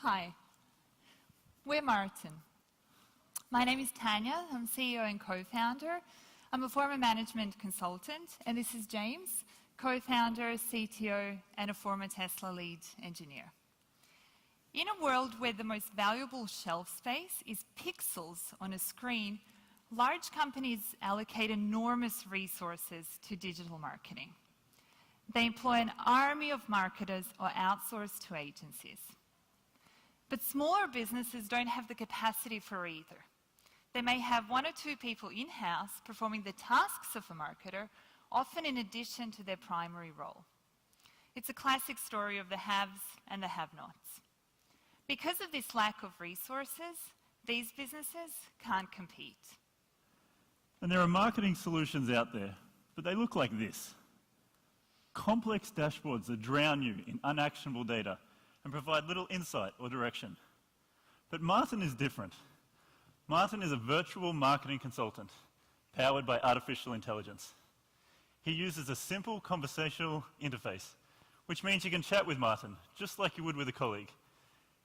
Hi, we're Martin. My name is Tanya, I'm CEO and co-founder. I'm a former management consultant, and this is James, co-founder, CTO, and a former Tesla lead engineer. In a world where the most valuable shelf space is pixels on a screen, large companies allocate enormous resources to digital marketing. They employ an army of marketers or outsource to agencies. But smaller businesses don't have the capacity for either. They may have one or two people in-house performing the tasks of a marketer, often in addition to their primary role. It's a classic story of the haves and the have-nots. Because of this lack of resources, these businesses can't compete. And there are marketing solutions out there, but they look like this. Complex dashboards that drown you in unactionable data and provide little insight or direction. But Martin is different. Martin is a virtual marketing consultant powered by artificial intelligence. He uses a simple conversational interface, which means you can chat with Martin just like you would with a colleague.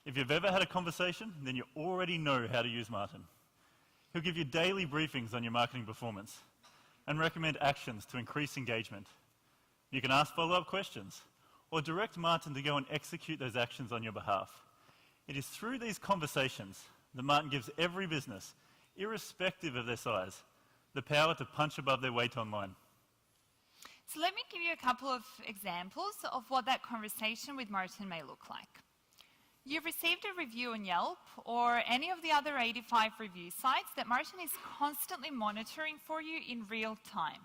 If you've ever had a conversation, then you already know how to use Martin. He'll give you daily briefings on your marketing performance and recommend actions to increase engagement. You can ask follow-up questions or direct Martin to go and execute those actions on your behalf. It is through these conversations that Martin gives every business, irrespective of their size, the power to punch above their weight online. So let me give you a couple of examples of what that conversation with Martin may look like. You've received a review on Yelp or any of the other 85 review sites that Martin is constantly monitoring for you in real time.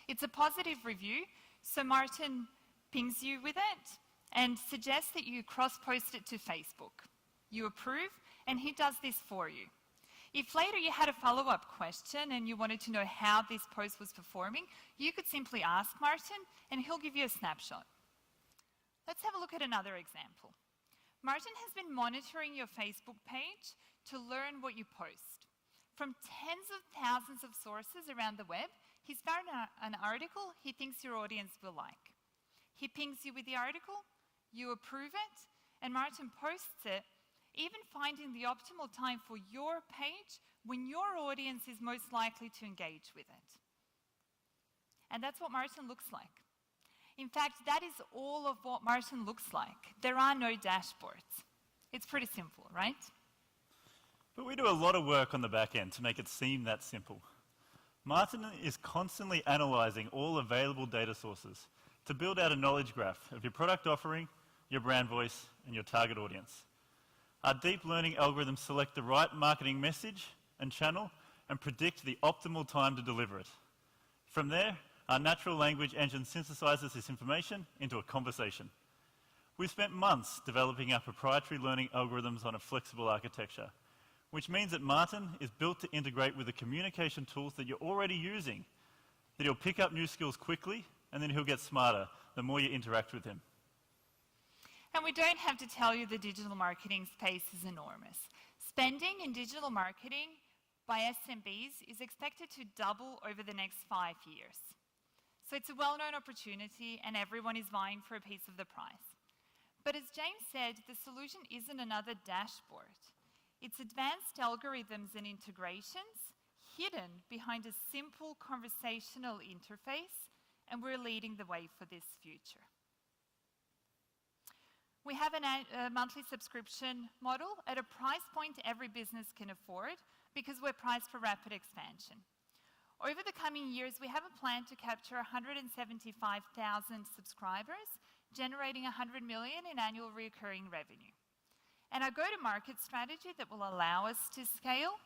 It's a positive review, so Martin pings you with it and suggests that you cross-post it to Facebook. You approve, and he does this for you. If later you had a follow-up question and you wanted to know how this post was performing, you could simply ask Martin, and he'll give you a snapshot. Let's have a look at another example. Martin has been monitoring your Facebook page to learn what you post. From tens of thousands of sources around the web, he's found an article he thinks your audience will like. He pings you with the article, you approve it, and Martin posts it, even finding the optimal time for your page when your audience is most likely to engage with it. And that's what Martin looks like. In fact, that is all of what Martin looks like. There are no dashboards. It's pretty simple, right? But we do a lot of work on the back end to make it seem that simple. Martin is constantly analyzing all available data sources to build out a knowledge graph of your product offering, your brand voice, and your target audience. Our deep learning algorithms select the right marketing message and channel and predict the optimal time to deliver it. From there, our natural language engine synthesizes this information into a conversation. We've spent months developing our proprietary learning algorithms on a flexible architecture, which means that Martin is built to integrate with the communication tools that you're already using, that he'll pick up new skills quickly, and then he'll get smarter the more you interact with him. And we don't have to tell you the digital marketing space is enormous. Spending in digital marketing by SMBs is expected to double over the next 5 years. So it's a well-known opportunity and everyone is vying for a piece of the prize. But as James said, the solution isn't another dashboard. It's advanced algorithms and integrations hidden behind a simple conversational interface, and we're leading the way for this future. We have a monthly subscription model at a price point every business can afford because we're priced for rapid expansion. Over the coming years, we have a plan to capture 175,000 subscribers, generating 100 million in annual recurring revenue. And our go-to-market strategy that will allow us to scale,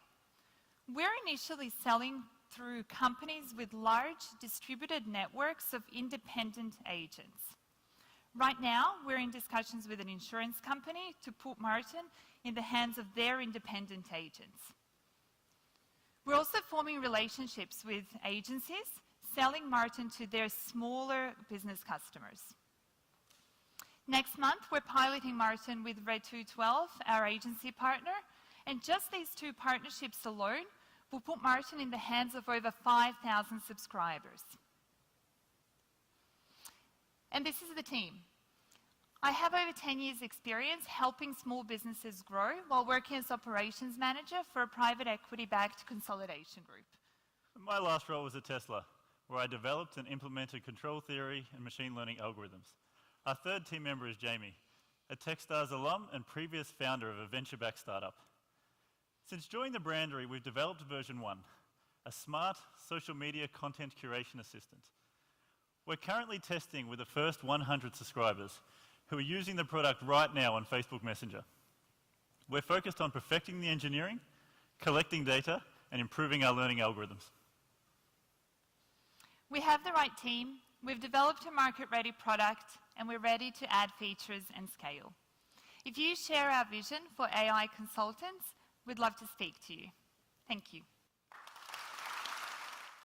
we're initially selling through companies with large distributed networks of independent agents. Right now, we're in discussions with an insurance company to put Martin in the hands of their independent agents. We're also forming relationships with agencies, selling Martin to their smaller business customers. Next month, we're piloting Martin with Red 212, our agency partner, and just these two partnerships alone will put Martin in the hands of over 5,000 subscribers. And this is the team. I have over 10 years experience helping small businesses grow while working as operations manager for a private equity-backed consolidation group. My last role was at Tesla, where I developed and implemented control theory and machine learning algorithms. Our third team member is Jamie, a Techstars alum and previous founder of a venture-backed startup. Since joining the Brandery, we've developed version 1, a smart social media content curation assistant. We're currently testing with the first 100 subscribers who are using the product right now on Facebook Messenger. We're focused on perfecting the engineering, collecting data, and improving our learning algorithms. We have the right team, we've developed a market-ready product, and we're ready to add features and scale. If you share our vision for AI consultants, we'd love to speak to you. Thank you.